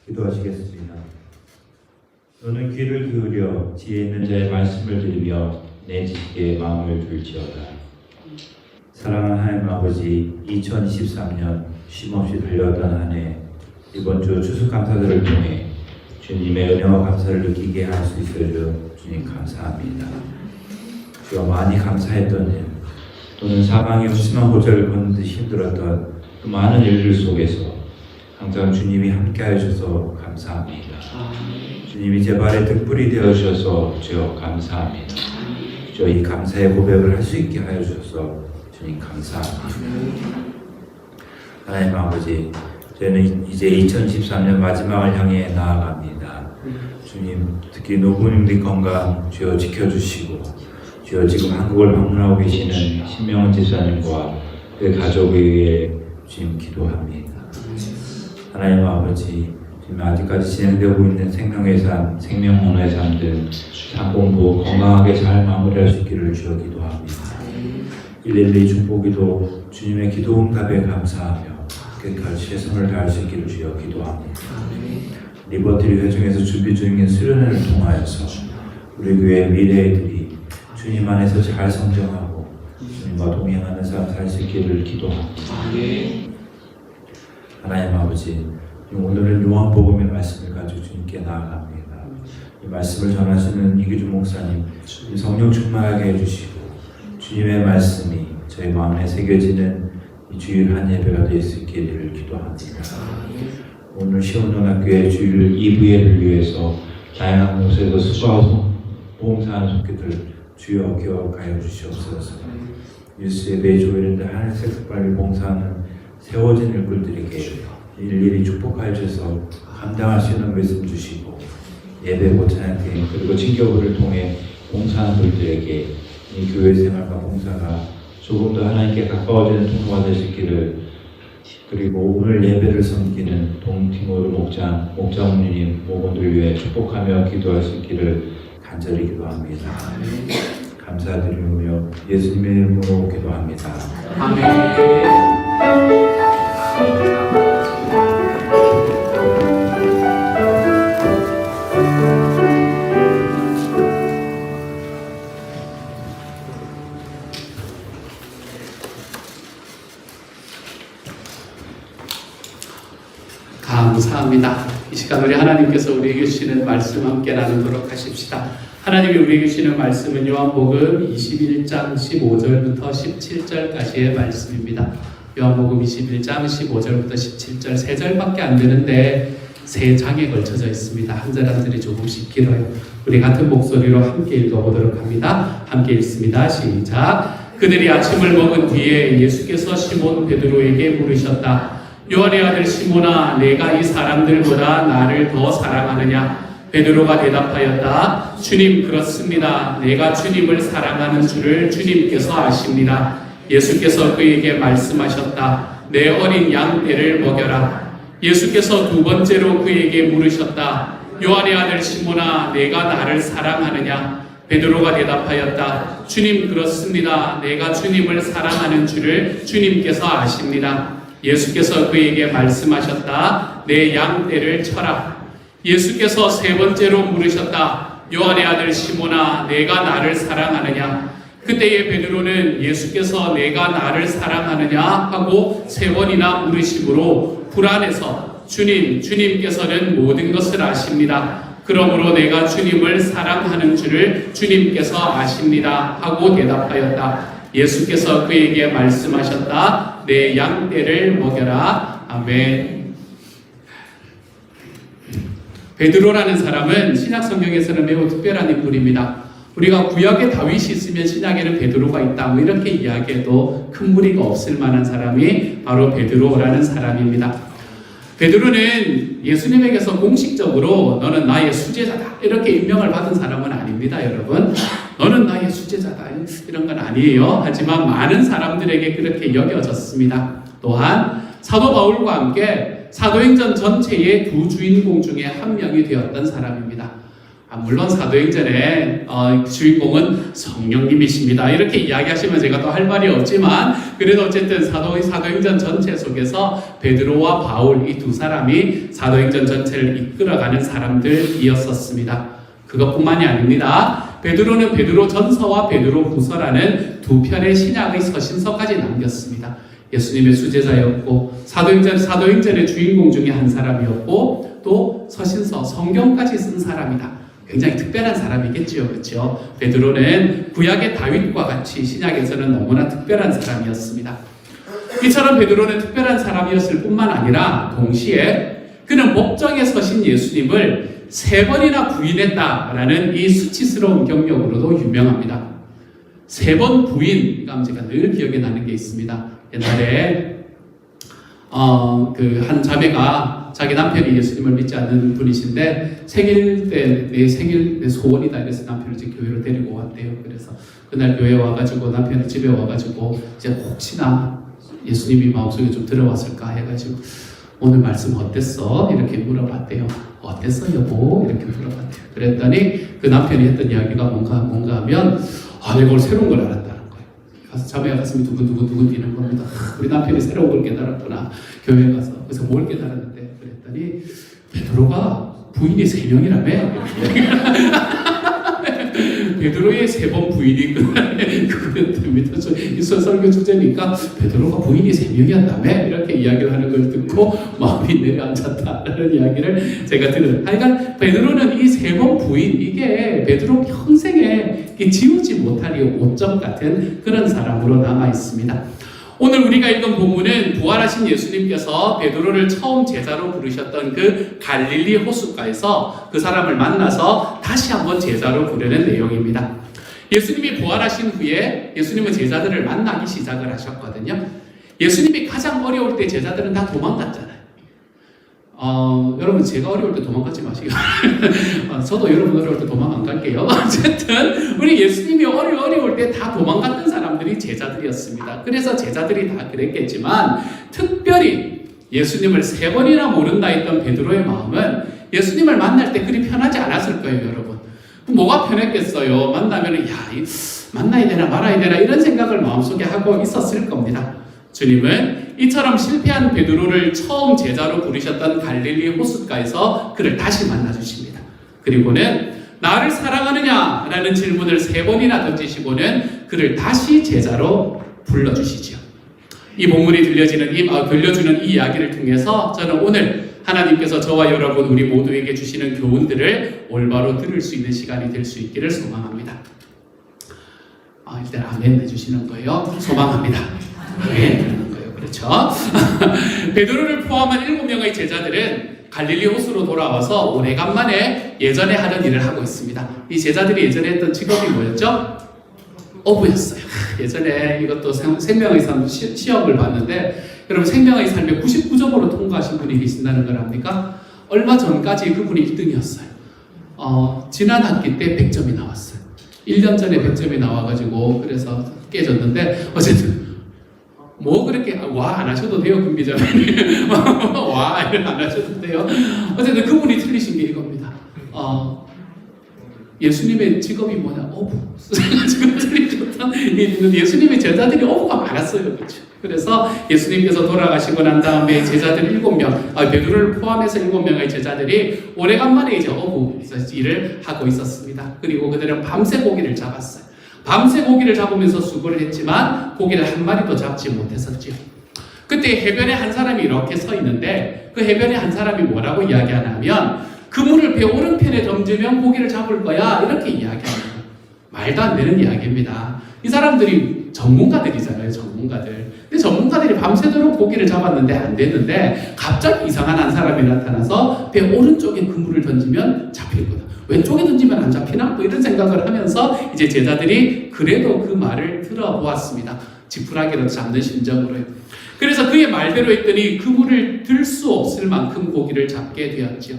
기도하시겠습니다. 너는 귀를 기울여 지혜 있는 자의 말씀을 들으며 내 지식에 마음을 둘지어다. 사랑하는 하나님 아버지, 2023년 쉼없이 달려왔던 한 해, 이번 주 추수감사들을 통해 주님의 은혜와 감사를 느끼게 할 수 있어서 주님 감사합니다. 주여 많이 감사했던 일, 또는 사방에 후심한 고절을 걷는 듯 힘들었던 그 많은 일들 속에서 항상 주님이 함께하여 주셔서 감사합니다. 주님이 제 발의 등불이 되어 주셔서 주여 감사합니다. 주여 이 감사의 고백을 할 수 있게 하여 주셔서 주님 감사합니다. 하나님 아버지, 저희는 이제 2013년 마지막을 향해 나아갑니다. 주님, 특히 노부님들 건강 주여 지켜주시고, 주여 지금 한국을 방문하고 계시는 신명원 집사님과 그 가족에 의해 주님 기도합니다. 하나님 아버지, 지금 아직까지 진행되고 있는 생명의 삶, 생명문화의 삶 등 상공부 건강하게 잘 마무리할 수 있기를 주여 기도합니다. 112 중보기도 주님의 기도 응답에 감사하며 끝까지 최선을 다할 수 있기를 주여 기도합니다. 리버트리 회중에서 준비 중인 수련회를 통하여서 우리 교회 미래애들이 주님 안에서 잘 성장하고 주님과 동행하는 삶 살 수 있기를 기도합니다. 하나님 아버지, 오늘은 요한복음의 말씀을 가지고 주님께 나아갑니다. 이 말씀을 전하시는 이규주 목사님, 성령 충만하게 해주시고 주님의 말씀이 저희 마음에 새겨지는 이 주일 한 예배가 될 수 있기를 기도합니다. 오늘 시온연합교회 주일 2부회를 위해서 다양한 곳에서 수고하고 봉사하는 속기들 주여 기억하여 주시옵소서. 뉴스 예배 조일인데 하늘색 색깔을 봉사하는 세워진 일꾼들에게 일일이 축복하여 주셔서 감당할 수 있는 말씀 주시고, 예배 모찬한테 그리고 친교부를 통해 봉사하는 분들에게 이 교회 생활과 봉사가 조금 더 하나님께 가까워지는 통로가 될 수 있기를, 그리고 오늘 예배를 섬기는 동티모르 목장님 모건들 위해 축복하며 기도할 수 있기를 간절히 기도합니다. 감사드리며 예수님의 이름으로 기도합니다. 아멘. 감사합니다. 이 시간 우리 하나님께서 우리에게 주시는 말씀 함께 나누도록 하십시다. 하나님이 우리에게 주시는 말씀은 요한복음 21장 15절부터 17절까지의 말씀입니다. 요한복음 21장 15절부터 17절 3절밖에 안 되는데 3장에 걸쳐져 있습니다. 한 절 한 절이 조금씩 길어요. 우리 같은 목소리로 함께 읽어보도록 합니다. 함께 읽습니다. 시작. 그들이 아침을 먹은 뒤에 예수께서 시몬 베드로에게 물으셨다. 요한의 아들 시몬아, 내가 이 사람들보다 나를 더 사랑하느냐? 베드로가 대답하였다. 주님, 그렇습니다. 내가 주님을 사랑하는 줄을 주님께서 아십니다. 예수께서 그에게 말씀하셨다. 내 어린 양 떼를 먹여라. 예수께서 두 번째로 그에게 물으셨다. 요한의 아들 시몬아, 내가 나를 사랑하느냐? 베드로가 대답하였다. 주님, 그렇습니다. 내가 주님을 사랑하는 줄을 주님께서 아십니다. 예수께서 그에게 말씀하셨다. 내 양 떼를 쳐라. 예수께서 세 번째로 물으셨다. 요한의 아들 시몬아, 내가 나를 사랑하느냐? 그때의 베드로는 예수께서 내가 나를 사랑하느냐 하고 세 번이나 물으심으로 불안해서 주님께서는 모든 것을 아십니다. 그러므로 내가 주님을 사랑하는 줄을 주님께서 아십니다 하고 대답하였다. 예수께서 그에게 말씀하셨다. 내 양 떼를 먹여라. 아멘. 베드로라는 사람은 신약 성경에서는 매우 특별한 인물입니다. 우리가 구약에 다윗이 있으면 신약에는 베드로가 있다, 뭐 이렇게 이야기해도 큰 무리가 없을 만한 사람이 바로 베드로라는 사람입니다. 베드로는 예수님에게서 공식적으로 너는 나의 수제자다 이렇게 임명을 받은 사람은 아닙니다. 여러분, 너는 나의 수제자다 이런 건 아니에요. 하지만 많은 사람들에게 그렇게 여겨졌습니다. 또한 사도 바울과 함께 사도행전 전체의 두 주인공 중에 한 명이 되었던 사람입니다. 물론 사도행전의 주인공은 성령님이십니다. 이렇게 이야기하시면 제가 또 할 말이 없지만 그래도 어쨌든 사도행전 전체 속에서 베드로와 바울 이 두 사람이 사도행전 전체를 이끌어가는 사람들이었었습니다. 그것뿐만이 아닙니다. 베드로는 베드로 전서와 베드로 후서라는 두 편의 신약의 서신서까지 남겼습니다. 예수님의 수제자였고 사도행전의 주인공 중에 한 사람이었고 또 서신서 성경까지 쓴 사람이다. 굉장히 특별한 사람이겠지요. 그렇죠? 베드로는 구약의 다윗과 같이 신약에서는 너무나 특별한 사람이었습니다. 이처럼 베드로는 특별한 사람이었을 뿐만 아니라 동시에 그는 목정에 서신 예수님을 3번이나 부인했다라는 이 수치스러운 경력으로도 유명합니다. 3번 부인, 그러니까 제가 늘 기억에 나는 게 있습니다. 옛날에 그 한 자매가 자기 남편이 예수님을 믿지 않는 분이신데 생일 때 내 소원이다 이래서 남편을 이제 교회로 데리고 왔대요. 그래서 그날 교회에 와가지고 남편이 집에 와가지고 이제 혹시나 예수님이 마음속에 좀 들어왔을까 해가지고 오늘 말씀 어땠어? 이렇게 물어봤대요. 어땠어 여보? 이렇게 물어봤대요. 그랬더니 그 남편이 했던 이야기가 뭔가 하면 내가 오늘 새로운 걸 알았다는 거예요. 가서 자매가 가슴이 두근두근 뛰는 겁니다. 우리 남편이 새로운 걸 깨달았구나. 교회에 가서. 그래서 뭘 깨달았는데 그랬더니 베드로가 부인이 3명이라며. 베드로의 3번 부인이 그거였답니다. 이 설교 주제니까 베드로가 부인이 3명이었다며 이렇게 이야기를 하는 걸 듣고 마음이 내려앉았다라는 이야기를 제가 들어요. 하여간 베드로는 이 3번 부인 이게 베드로 평생에 지우지 못할 이 오점 같은 그런 사람으로 남아 있습니다. 오늘 우리가 읽은 본문은 부활하신 예수님께서 베드로를 처음 제자로 부르셨던 그 갈릴리 호숫가에서 그 사람을 만나서 다시 한번 제자로 부르는 내용입니다. 예수님이 부활하신 후에 예수님은 제자들을 만나기 시작을 하셨거든요. 예수님이 가장 어려울 때 제자들은 다 도망갔잖아요. 여러분 제가 어려울 때 도망가지 마시고 저도 여러분 어려울 때 도망 안 갈게요. 어쨌든 우리 예수님이 어려울 때 다 도망갔던 사람들이 제자들이었습니다. 그래서 제자들이 다 그랬겠지만 특별히 예수님을 3번이나 모른다 했던 베드로의 마음은 예수님을 만날 때 그리 편하지 않았을 거예요. 여러분 뭐가 편했겠어요. 만나면 만나야 되나 말아야 되나 이런 생각을 마음속에 하고 있었을 겁니다. 주님은 이처럼 실패한 베드로를 처음 제자로 부르셨던 갈릴리 호숫가에서 그를 다시 만나주십니다. 그리고는 나를 사랑하느냐라는 질문을 3번이나 던지시고는 그를 다시 제자로 불러주시죠. 이 본문이 들려주는 이 이야기를 통해서 저는 오늘 하나님께서 저와 여러분 우리 모두에게 주시는 교훈들을 올바로 들을 수 있는 시간이 될 수 있기를 소망합니다. 일단 아멘 해주시는 거예요. 소망합니다. 네, 그러는 거예요. 그렇죠? 베드로를 포함한 7명의 제자들은 갈릴리 호수로 돌아와서 오래간만에 예전에 하던 일을 하고 있습니다. 이 제자들이 예전에 했던 직업이 뭐였죠? 어부였어요. 예전에 이것도 생명의 삶 시험을 봤는데 여러분 생명의 삶에 99점으로 통과하신 분이 계신다는 걸 압니까? 얼마 전까지 그분이 1등이었어요. 지난 학기 때 100점이 나왔어요. 1년 전에 100점이 나와가지고 그래서 깨졌는데 어쨌든 뭐 그렇게 안 하셔도 돼요. 금비자매님 안 하셔도 돼요. 어쨌든 그분이 틀리신 게 이겁니다. 예수님의 직업이 뭐냐? 어부. 지금 틀리셨던 예수님의 제자들이 어부가 많았어요. 그렇죠? 그래서 예수님께서 돌아가시고 난 다음에 제자들 7명, 베드로를 포함해서 7명의 제자들이 오래간만에 이제 어부 일을 하고 있었습니다. 그리고 그들은 밤새 고기를 잡았어요. 밤새 고기를 잡으면서 수고를 했지만 고기를 한 마리도 잡지 못했었죠. 그때 해변에 한 사람이 이렇게 서 있는데 그 해변에 한 사람이 뭐라고 이야기하냐면 그물을 배 오른편에 던지면 고기를 잡을 거야 이렇게 이야기합니다. 말도 안 되는 이야기입니다. 이 사람들이 전문가들이잖아요. 전문가들. 근데 전문가들이 밤새도록 고기를 잡았는데 안 됐는데 갑자기 이상한 한 사람이 나타나서 배 오른쪽에 그물을 던지면 잡힐 거다. 왼쪽에 던지면 안 잡히나? 뭐 이런 생각을 하면서 이제 제자들이 그래도 그 말을 들어보았습니다. 지푸라기로 잡는 심정으로요. 그래서 그의 말대로 했더니 그물을 들 수 없을 만큼 고기를 잡게 되었죠.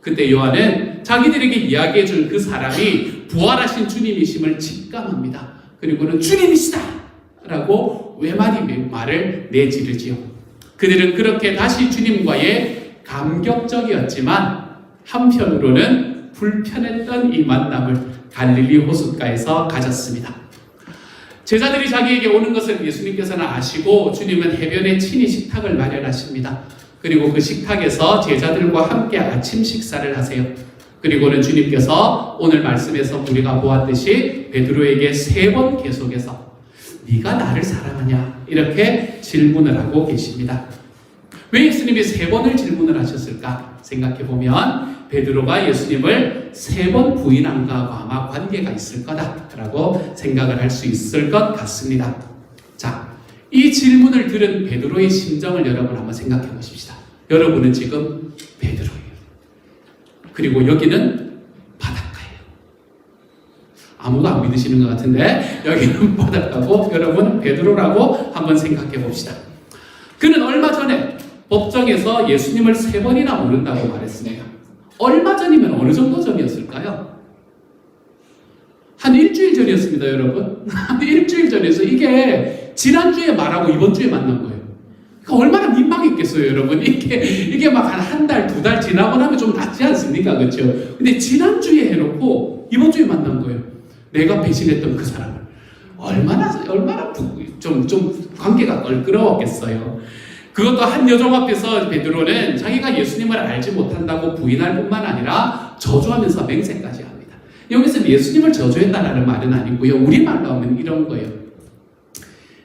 그때 요한은 자기들에게 이야기해 준 그 사람이 부활하신 주님이심을 직감합니다. 그리고는 주님이시다! 라고 외마디 말을 내지르지요. 그들은 그렇게 다시 주님과의 감격적이었지만 한편으로는 불편했던 이 만남을 갈릴리 호숫가에서 가졌습니다. 제자들이 자기에게 오는 것을 예수님께서는 아시고 주님은 해변에 친히 식탁을 마련하십니다. 그리고 그 식탁에서 제자들과 함께 아침 식사를 하세요. 그리고는 주님께서 오늘 말씀에서 우리가 보았듯이 베드로에게 3번 계속해서 네가 나를 사랑하냐 이렇게 질문을 하고 계십니다. 왜 예수님이 3번을 질문을 하셨을까 생각해보면 베드로가 예수님을 3번 부인한 것과 아마 관계가 있을 거다라고 생각을 할 수 있을 것 같습니다. 자, 이 질문을 들은 베드로의 심정을 여러분 한번 생각해 보십시다. 여러분은 지금 베드로예요. 그리고 여기는 바닷가예요. 아무도 안 믿으시는 것 같은데 여기는 바닷가고 여러분 베드로라고 한번 생각해 봅시다. 그는 얼마 전에 법정에서 예수님을 3번이나 모른다고 말했으네요. 얼마 전이면 어느 정도 전이었을까요? 한 일주일 전이었습니다, 여러분. 한 일주일 전에서 이게 지난주에 말하고 이번 주에 만난 거예요. 그러니까 얼마나 민망했겠어요, 여러분. 이게 막 한 달, 2달 지나고 나면 좀 낫지 않습니까? 그렇죠? 근데 지난주에 해놓고 이번 주에 만난 거예요. 내가 배신했던 그 사람을. 얼마나 좀 관계가 껄끄러웠겠어요. 그것도 한 여종 앞에서 베드로는 자기가 예수님을 알지 못한다고 부인할 뿐만 아니라 저주하면서 맹세까지 합니다. 여기서 예수님을 저주했다는 말은 아니고요. 우리말로 하면 이런 거예요.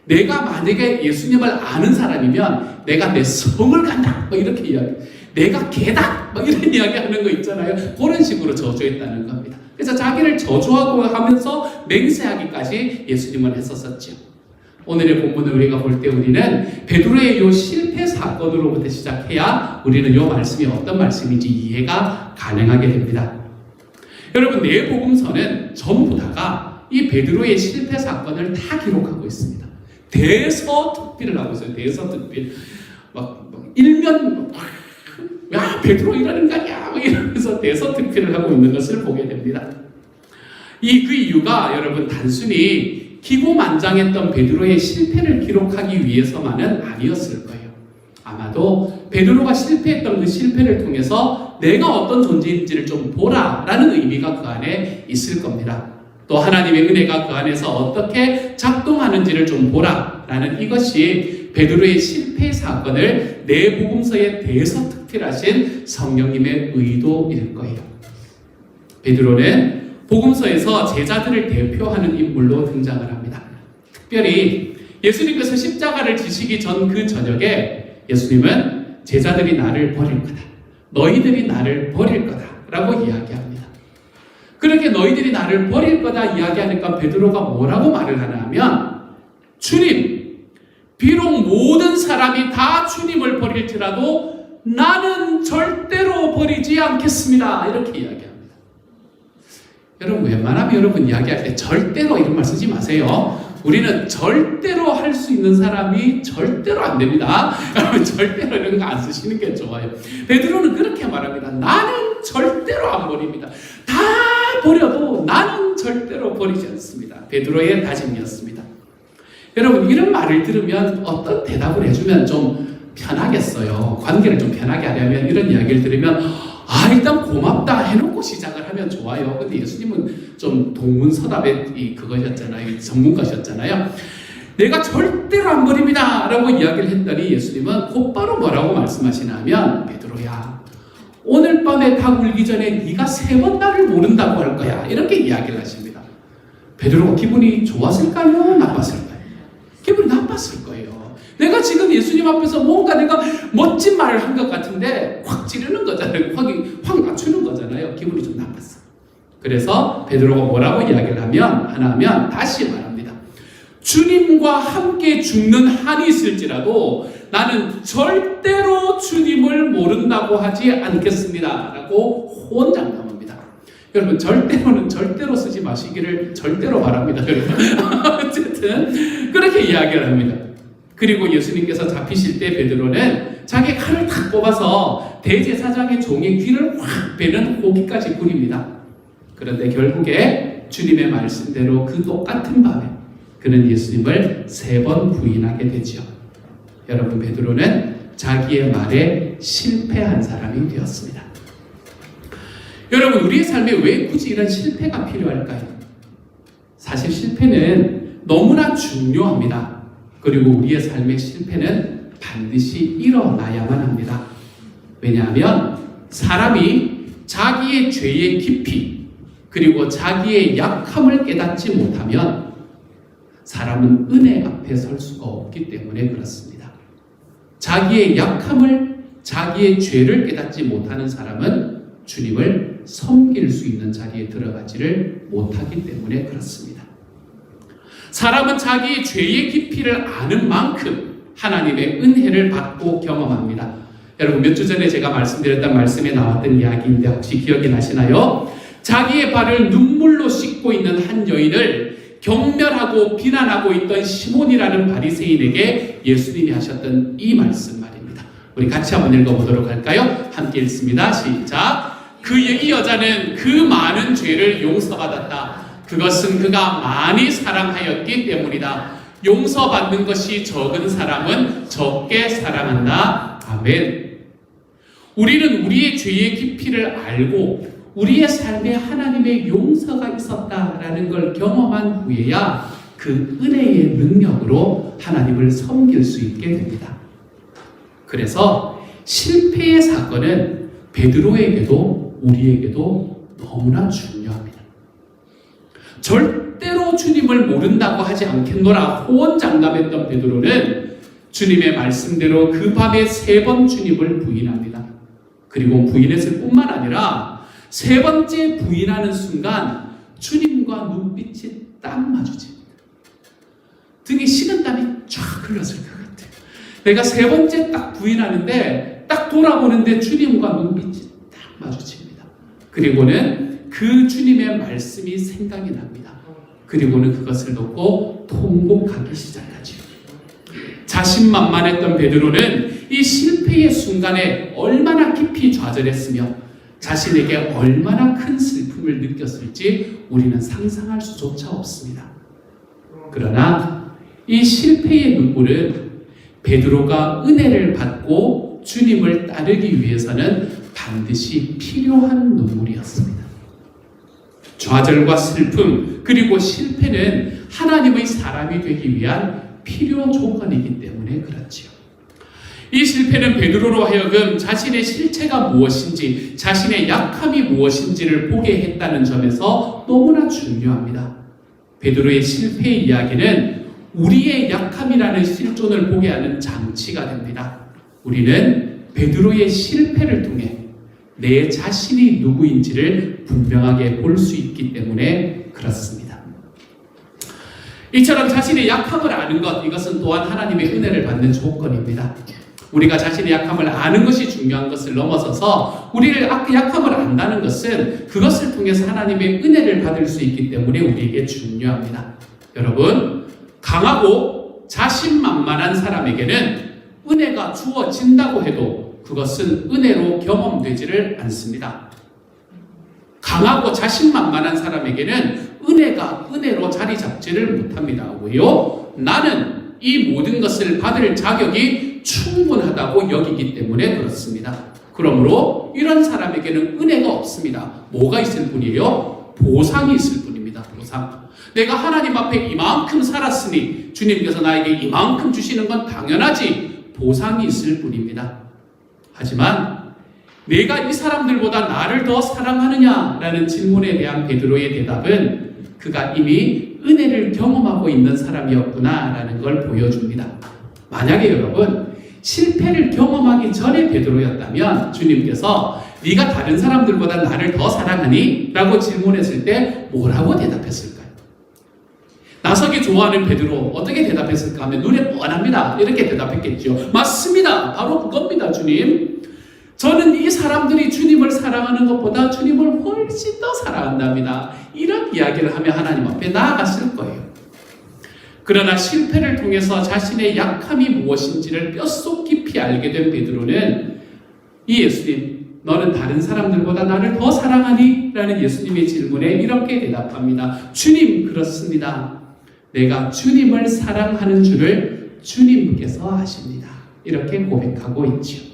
내가 만약에 예수님을 아는 사람이면 내가 내 성을 간다 뭐 이렇게 이야기, 내가 개다 뭐 이런 이야기 하는 거 있잖아요. 그런 식으로 저주했다는 겁니다. 그래서 자기를 저주하고 하면서 맹세하기까지 예수님은 했었었죠. 오늘의 본문을 우리가 볼 때 우리는 베드로의 이 실패 사건으로부터 시작해야 우리는 이 말씀이 어떤 말씀인지 이해가 가능하게 됩니다. 여러분, 네 복음서는 전부 다가 이 베드로의 실패 사건을 다 기록하고 있습니다. 대서특필을 하고 있어요. 대서특필. 막 일면 야 베드로 이러는 거 아니야 이러면서 대서특필을 하고 있는 것을 보게 됩니다. 그 이유가 여러분 단순히 기고만장했던 베드로의 실패를 기록하기 위해서만은 아니었을 거예요. 아마도 베드로가 실패했던 그 실패를 통해서 내가 어떤 존재인지를 좀 보라라는 의미가 그 안에 있을 겁니다. 또 하나님의 은혜가 그 안에서 어떻게 작동하는지를 좀 보라라는 이것이 베드로의 실패 사건을 네 복음서에 대서특필하신 성령님의 의도일 거예요. 베드로는 복음서에서 제자들을 대표하는 인물로 등장을 합니다. 특별히 예수님께서 십자가를 지시기 전 그 저녁에 예수님은 제자들이 나를 버릴 거다. 너희들이 나를 버릴 거다. 라고 이야기합니다. 그렇게 너희들이 나를 버릴 거다 이야기하니까 베드로가 뭐라고 말을 하나 하면 주님, 비록 모든 사람이 다 주님을 버릴지라도 나는 절대로 버리지 않겠습니다. 이렇게 이야기합니다. 여러분 웬만하면 여러분 이야기할 때 절대로 이런 말 쓰지 마세요. 우리는 절대로 할 수 있는 사람이 절대로 안 됩니다. 여러분 절대로 이런 거 안 쓰시는 게 좋아요. 베드로는 그렇게 말합니다. 나는 절대로 안 버립니다. 다 버려도 나는 절대로 버리지 않습니다. 베드로의 다짐이었습니다. 여러분 이런 말을 들으면 어떤 대답을 해주면 좀 편하겠어요. 관계를 좀 편하게 하려면 이런 이야기를 들으면 일단 고맙다 해놓고 시작을 하면 좋아요. 근데 예수님은 좀 동문서답의 그거셨잖아요. 전문가셨잖아요. 내가 절대로 안 버립니다 라고 이야기를 했더니 예수님은 곧바로 뭐라고 말씀하시냐면 베드로야, 오늘 밤에 닭 울기 전에 네가 3번 나를 모른다고 할 거야. 이렇게 이야기를 하십니다. 베드로가 기분이 좋았을까요? 나빴을까요? 기분이 나빴을 거예요. 내가 지금 예수님 앞에서 뭔가 내가 멋진 말을 한 것 같은데 확 찌르는 거잖아요. 확 낮추는 거잖아요. 기분이 좀 나빴어. 그래서 베드로가 뭐라고 이야기를 하면 다시 말합니다. 주님과 함께 죽는 한이 있을지라도 나는 절대로 주님을 모른다고 하지 않겠습니다. 라고 호언장담합니다. 여러분 절대로는 절대로 쓰지 마시기를 절대로 바랍니다. 여러분 어쨌든 그렇게 이야기를 합니다. 그리고 예수님께서 잡히실 때 베드로는 자기 칼을 탁 뽑아서 대제사장의 종의 귀를 확 베는 호기까지 부립니다. 그런데 결국에 주님의 말씀대로 그 똑같은 밤에 그는 예수님을 3번 부인하게 되죠. 여러분 베드로는 자기의 말에 실패한 사람이 되었습니다. 여러분, 우리의 삶에 왜 굳이 이런 실패가 필요할까요? 사실 실패는 너무나 중요합니다. 그리고 우리의 삶의 실패는 반드시 일어나야만 합니다. 왜냐하면 사람이 자기의 죄의 깊이 그리고 자기의 약함을 깨닫지 못하면 사람은 은혜 앞에 설 수가 없기 때문에 그렇습니다. 자기의 약함을, 자기의 죄를 깨닫지 못하는 사람은 주님을 섬길 수 있는 자리에 들어가지를 못하기 때문에 그렇습니다. 사람은 자기의 죄의 깊이를 아는 만큼 하나님의 은혜를 받고 경험합니다. 여러분, 몇 주 전에 제가 말씀드렸던 말씀에 나왔던 이야기인데 혹시 기억이 나시나요? 자기의 발을 눈물로 씻고 있는 한 여인을 경멸하고 비난하고 있던 시몬이라는 바리새인에게 예수님이 하셨던 이 말씀 말입니다. 우리 같이 한번 읽어보도록 할까요? 함께 읽습니다. 시작. 이 여자는 그 많은 죄를 용서받았다. 그것은 그가 많이 사랑하였기 때문이다. 용서받는 것이 적은 사람은 적게 사랑한다. 아멘. 우리는 우리의 죄의 깊이를 알고 우리의 삶에 하나님의 용서가 있었다라는 걸 경험한 후에야 그 은혜의 능력으로 하나님을 섬길 수 있게 됩니다. 그래서 실패의 사건은 베드로에게도 우리에게도 너무나 중요합니다. 절대로 주님을 모른다고 하지 않겠노라 호언장담했던 베드로는 주님의 말씀대로 그 밤에 3번 주님을 부인합니다. 그리고 부인했을 뿐만 아니라 3번째 부인하는 순간 주님과 눈빛이 딱 마주칩니다. 등에 식은땀이 쫙 흘렀을 것 같아요. 내가 3번째 딱 부인하는데 딱 돌아보는데 주님과 눈빛이 딱 마주칩니다. 그리고는 그 주님의 말씀이 생각이 납니다. 그리고는 그것을 놓고 통곡하기 시작하죠. 자신만만했던 베드로는 이 실패의 순간에 얼마나 깊이 좌절했으며 자신에게 얼마나 큰 슬픔을 느꼈을지 우리는 상상할 수조차 없습니다. 그러나 이 실패의 눈물은 베드로가 은혜를 받고 주님을 따르기 위해서는 반드시 필요한 눈물이었습니다. 좌절과 슬픔 그리고 실패는 하나님의 사람이 되기 위한 필요 조건이기 때문에 그렇지요. 이 실패는 베드로로 하여금 자신의 실체가 무엇인지, 자신의 약함이 무엇인지를 보게 했다는 점에서 너무나 중요합니다. 베드로의 실패 이야기는 우리의 약함이라는 실존을 보게 하는 장치가 됩니다. 우리는 베드로의 실패를 통해 내 자신이 누구인지를 분명하게 볼 수 있기 때문에 그렇습니다. 이처럼 자신의 약함을 아는 것, 이것은 또한 하나님의 은혜를 받는 조건입니다. 우리가 자신의 약함을 아는 것이 중요한 것을 넘어서서 우리를 약함을 안다는 것은 그것을 통해서 하나님의 은혜를 받을 수 있기 때문에 우리에게 중요합니다. 여러분, 강하고 자신만만한 사람에게는 은혜가 주어진다고 해도 그것은 은혜로 경험되지를 않습니다. 강하고 자신만만한 사람에게는 은혜가 은혜로 자리 잡지를 못합니다. 왜요? 나는 이 모든 것을 받을 자격이 충분하다고 여기기 때문에 그렇습니다. 그러므로 이런 사람에게는 은혜가 없습니다. 뭐가 있을 뿐이에요? 보상이 있을 뿐입니다. 보상. 내가 하나님 앞에 이만큼 살았으니 주님께서 나에게 이만큼 주시는 건 당연하지. 보상이 있을 뿐입니다. 하지만 내가 이 사람들보다 나를 더 사랑하느냐라는 질문에 대한 베드로의 대답은 그가 이미 은혜를 경험하고 있는 사람이었구나라는 걸 보여줍니다. 만약에 여러분 실패를 경험하기 전에 베드로였다면 주님께서 네가 다른 사람들보다 나를 더 사랑하니? 라고 질문했을 때 뭐라고 대답했을까요? 나서기 좋아하는 베드로 어떻게 대답했을까 하면 눈에 뻔합니다. 이렇게 대답했겠죠. 맞습니다. 바로 그겁니다. 주님. 저는 이 사람들이 주님을 사랑하는 것보다 주님을 훨씬 더 사랑한답니다. 이런 이야기를 하며 하나님 앞에 나아갔을 거예요. 그러나 실패를 통해서 자신의 약함이 무엇인지를 뼛속 깊이 알게 된 베드로는 이 예수님, 너는 다른 사람들보다 나를 더 사랑하니? 라는 예수님의 질문에 이렇게 대답합니다. 주님, 그렇습니다. 내가 주님을 사랑하는 줄을 주님께서 아십니다. 이렇게 고백하고 있죠.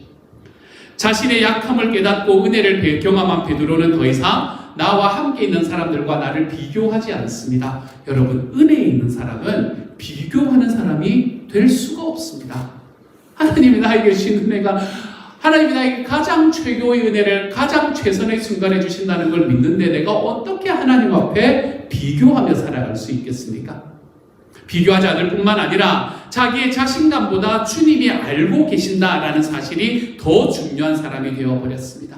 자신의 약함을 깨닫고 은혜를 경험한 베드로는 더 이상 나와 함께 있는 사람들과 나를 비교하지 않습니다. 여러분, 은혜에 있는 사람은 비교하는 사람이 될 수가 없습니다. 하나님이 나에게 주신 은혜가, 하나님이 나에게 가장 최고의 은혜를 가장 최선의 순간에 주신다는 걸 믿는데 내가 어떻게 하나님 앞에 비교하며 살아갈 수 있겠습니까? 비교하지 않을 뿐만 아니라 자기의 자신감보다 주님이 알고 계신다라는 사실이 더 중요한 사람이 되어버렸습니다.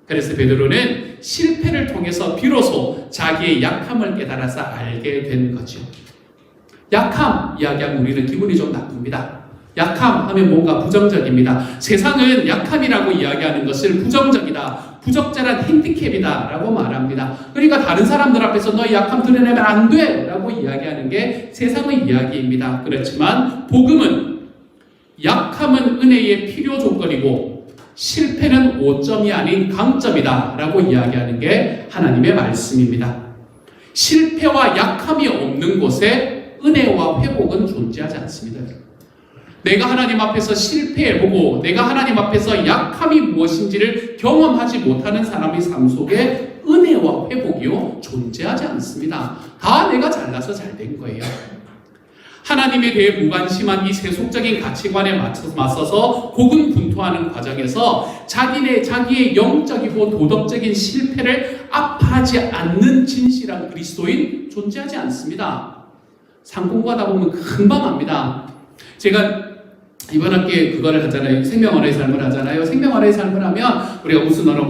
그래서 베드로는 실패를 통해서 비로소 자기의 약함을 깨달아서 알게 된 거죠. 약함 이야기하면 우리는 기분이 좀 나쁩니다. 약함 하면 뭔가 부정적입니다. 세상은 약함이라고 이야기하는 것을 부정적이다, 부적절한 핸디캡이다 라고 말합니다. 그러니까 다른 사람들 앞에서 너의 약함 드러내면 안 돼 라고 이야기하는 게 세상의 이야기입니다. 그렇지만 복음은 약함은 은혜의 필요 조건이고 실패는 오점이 아닌 강점이다 라고 이야기하는 게 하나님의 말씀입니다. 실패와 약함이 없는 곳에 은혜와 회복은 존재하지 않습니다. 내가 하나님 앞에서 실패해보고 내가 하나님 앞에서 약함이 무엇인지를 경험하지 못하는 사람의 삶 속에 은혜와 회복이요 존재하지 않습니다. 다 내가 잘나서 잘된 거예요. 하나님에 대해 무관심한 이 세속적인 가치관에 맞서서 고군분투하는 과정에서 자기의 영적이고 도덕적인 실패를 아파하지 않는 진실한 그리스도인 존재하지 않습니다. 상공가다 보면 금방 압니다. 제가 이번 학기에 그거를 하잖아요. 생명언어의 삶을 하잖아요. 생명언어의 삶을 하면 우리가 무슨 언어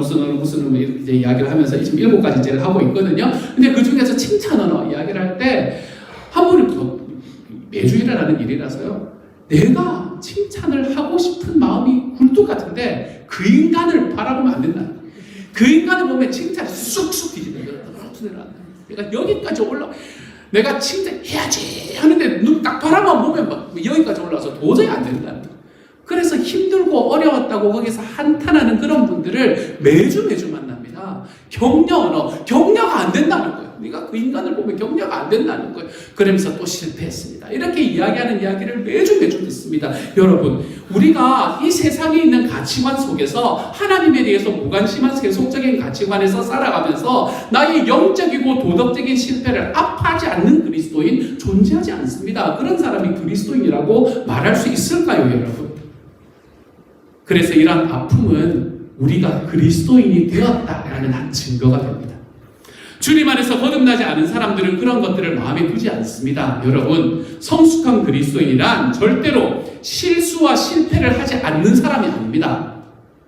이제 이야기를 하면서 지금 7가지째를 하고 있거든요. 근데 그 중에서 칭찬 언어 이야기를 할 때 한 번은 매주 일어나는 일이라서요. 내가 칭찬을 하고 싶은 마음이 굴뚝 같은데 그 인간을 바라보면 안 된다. 그 인간을 보면 칭찬이 쑥쑥 뒤집어져요. 내가 여기까지 내가 칭찬해야지 하는데 눈 딱 바라만 보면 막 여기까지 올라와서 도저히 안 된다. 그래서 힘들고 어려웠다고 거기서 한탄하는 그런 분들을 매주 만납니다. 격려 언어, 격려가 안 된다는 거예요. 네가 그 인간을 보면 격려가 안 된다는 거예요. 그러면서 또 실패했습니다. 이렇게 이야기하는 이야기를 매주 듣습니다. 여러분, 우리가 이 세상에 있는 가치관 속에서 하나님에 대해서 무관심한 세속적인 가치관에서 살아가면서 나의 영적이고 도덕적인 실패를 아파하지 않는 그리스도인 존재하지 않습니다. 그런 사람이 그리스도인이라고 말할 수 있을까요, 여러분? 그래서 이러한 아픔은 우리가 그리스도인이 되었다라는 한 증거가 됩니다. 주님 안에서 거듭나지 않은 사람들은 그런 것들을 마음에 두지 않습니다. 여러분, 성숙한 그리스도인이란 절대로 실수와 실패를 하지 않는 사람이 아닙니다.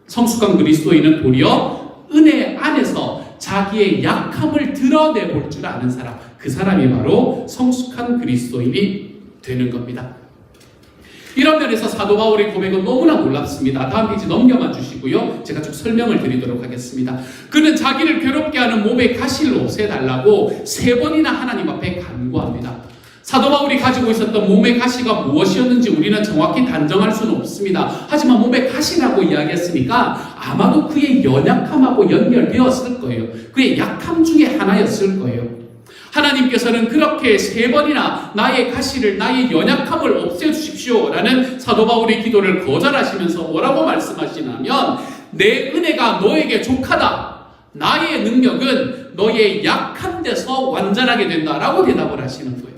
성숙한 그리스도인은 도리어 은혜 안에서 자기의 약함을 드러내볼 줄 아는 사람, 그 사람이 바로 성숙한 그리스도인이 되는 겁니다. 이런 면에서 사도 바울의 고백은 너무나 놀랍습니다. 다음 페이지 넘겨만 주시고요. 제가 쭉 설명을 드리도록 하겠습니다. 그는 자기를 괴롭게 하는 몸에 가시를 없애달라고 3번이나 하나님 앞에 간구합니다. 사도 바울이 가지고 있었던 몸의 가시가 무엇이었는지 우리는 정확히 단정할 수는 없습니다. 하지만 몸의 가시라고 이야기했으니까 아마도 그의 연약함하고 연결되었을 거예요. 그의 약함 중에 하나였을 거예요. 하나님께서는 그렇게 3번이나 나의 가시를, 나의 연약함을 없애주십시오 라는 사도 바울의 기도를 거절하시면서 뭐라고 말씀하시냐면 내 은혜가 너에게 족하다. 나의 능력은 너의 약한 데서 완전하게 된다라고 대답을 하시는 거예요.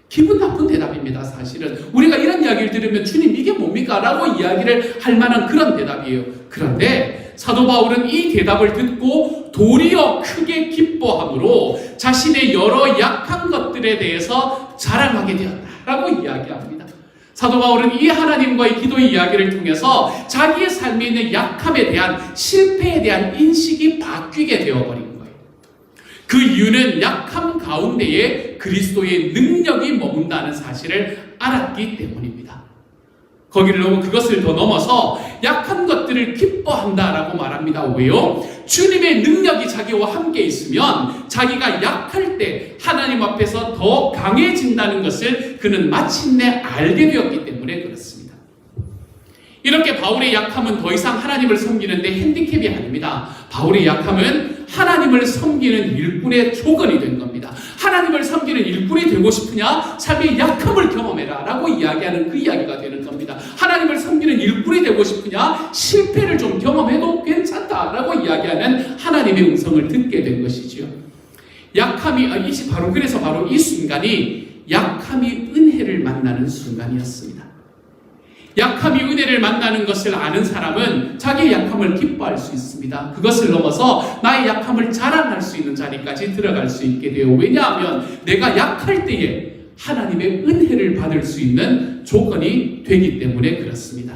기분 나쁜 대답입니다. 사실은 우리가 이런 이야기를 들으면 주님 이게 뭡니까? 라고 이야기를 할 만한 그런 대답이에요. 그런데 사도 바울은 이 대답을 듣고 도리어 크게 기뻐함으로 자신의 여러 약한 것들에 대해서 자랑하게 되었다라고 이야기합니다. 사도 바울은 이 하나님과의 기도의 이야기를 통해서 자기의 삶에 있는 약함에 대한, 실패에 대한 인식이 바뀌게 되어버린 거예요. 그 이유는 약함 가운데에 그리스도의 능력이 머문다는 사실을 알았기 때문입니다. 그것을 더 넘어서 약한 것들을 기뻐한다라고 말합니다. 왜요? 주님의 능력이 자기와 함께 있으면 자기가 약할 때 하나님 앞에서 더 강해진다는 것을 그는 마침내 알게 되었기 때문에 그렇습니다. 이렇게 바울의 약함은 더 이상 하나님을 섬기는데 핸디캡이 아닙니다. 바울의 약함은 하나님을 섬기는 일꾼의 조건이 된 겁니다. 하나님을 섬기는 일꾼이 되고 싶으냐? 삶의 약함을 경험해라 라고 이야기하는 그 이야기가 되는 겁니다. 하나님을 섬기는 일꾼이 되고 싶으냐? 실패를 좀 경험해도 괜찮다라고 이야기하는 하나님의 음성을 듣게 된 것이지요. 약함이 그래서 바로 이 순간이 약함이 은혜를 만나는 순간이었습니다. 약함이 은혜를 만나는 것을 아는 사람은 자기의 약함을 기뻐할 수 있습니다. 그것을 넘어서 나의 약함을 자랑할 수 있는 자리까지 들어갈 수 있게 돼요. 왜냐하면 내가 약할 때에 하나님의 은혜를 받을 수 있는 조건이 되기 때문에 그렇습니다.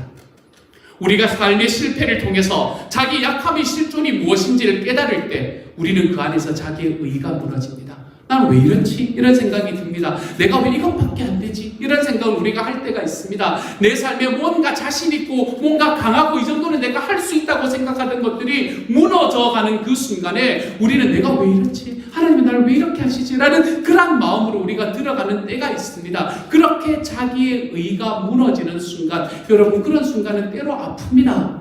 우리가 삶의 실패를 통해서 자기 약함의 실존이 무엇인지를 깨달을 때 우리는 그 안에서 자기의 의의가 무너집니다. 난 왜 이렇지? 이런 생각이 듭니다. 내가 왜 이것밖에 안 되지? 이런 생각을 우리가 할 때가 있습니다. 내 삶에 뭔가 자신 있고 뭔가 강하고 이 정도는 내가 할 수 있다고 생각하던 것들이 무너져가는 그 순간에 우리는 내가 왜 이렇지? 하나님은 나를 왜 이렇게 하시지? 라는 그런 마음으로 우리가 들어가는 때가 있습니다. 그렇게 자기의 의의가 무너지는 순간, 여러분 그런 순간은 때로 아픕니다.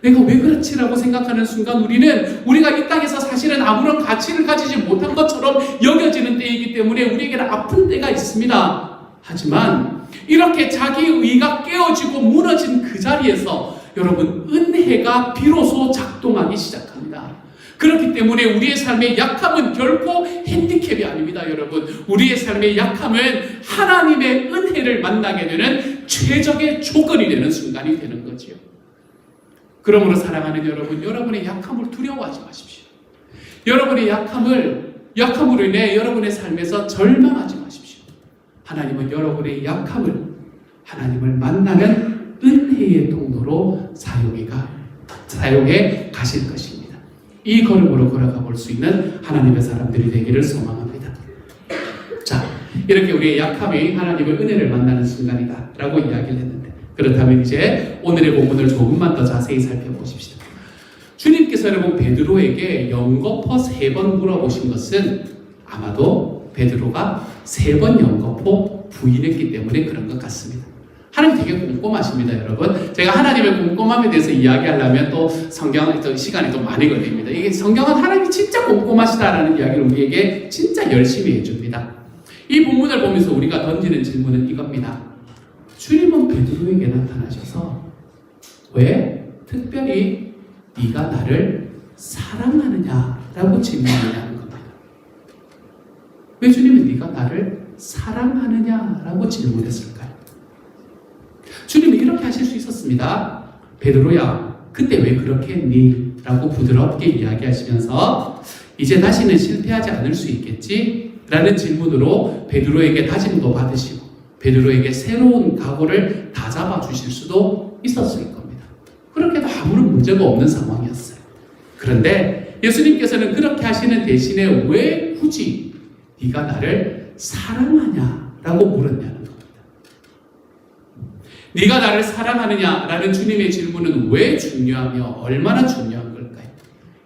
내가 왜 그렇지라고 생각하는 순간 우리가 이 땅에서 사실은 아무런 가치를 가지지 못한 것처럼 여겨지는 때이기 때문에 우리에게는 아픈 때가 있습니다. 하지만 이렇게 자기의 의의가 깨어지고 무너진 그 자리에서 여러분 은혜가 비로소 작동하기 시작합니다. 그렇기 때문에 우리의 삶의 약함은 결코 핸디캡이 아닙니다, 여러분. 우리의 삶의 약함은 하나님의 은혜를 만나게 되는 최적의 조건이 되는 순간이 되는 거지요. 그러므로 사랑하는 여러분, 여러분의 약함을 두려워하지 마십시오. 여러분의 약함으로 인해 여러분의 삶에서 절망하지 마십시오. 하나님은 여러분의 약함을 하나님을 만나는 은혜의 통로로 사용해 가실 것입니다. 이 걸음으로 걸어가 볼 수 있는 하나님의 사람들이 되기를 소망합니다. 자, 이렇게 우리의 약함이 하나님의 은혜를 만나는 순간이다 라고 이야기를 했는데, 그렇다면 이제 오늘의 본문을 조금만 더 자세히 살펴보십시다. 주님께서 여러분 베드로에게 연거푸 3번 물어보신 것은 아마도 베드로가 3번 연거푸 부인했기 때문에 그런 것 같습니다. 하나님 되게 꼼꼼하십니다, 여러분. 제가 하나님의 꼼꼼함에 대해서 이야기하려면 또 시간이 또 많이 걸립니다. 이게 성경은 하나님이 진짜 꼼꼼하시다라는 이야기를 우리에게 진짜 열심히 해줍니다. 이 본문을 보면서 우리가 던지는 질문은 이겁니다. 주님은 베드로에게 나타나셔서 왜 특별히 네가 나를 사랑하느냐라고 질문하냐는 겁니다. 왜 주님은 네가 나를 사랑하느냐라고 질문했을까요? 주님은 이렇게 하실 수 있었습니다. 베드로야, 그때 왜 그렇게 했니? 라고 부드럽게 이야기하시면서 이제 다시는 실패하지 않을 수 있겠지? 라는 질문으로 베드로에게 다짐도 받으시고 베드로에게 새로운 각오를 다잡아 주실 수도 있었을 겁니다. 그렇게도 아무런 문제가 없는 상황이었어요. 그런데 예수님께서는 그렇게 하시는 대신에 왜 굳이 네가 나를 사랑하냐라고 물었냐는 겁니다. 네가 나를 사랑하느냐라는 주님의 질문은 왜 중요하며 얼마나 중요한 걸까요?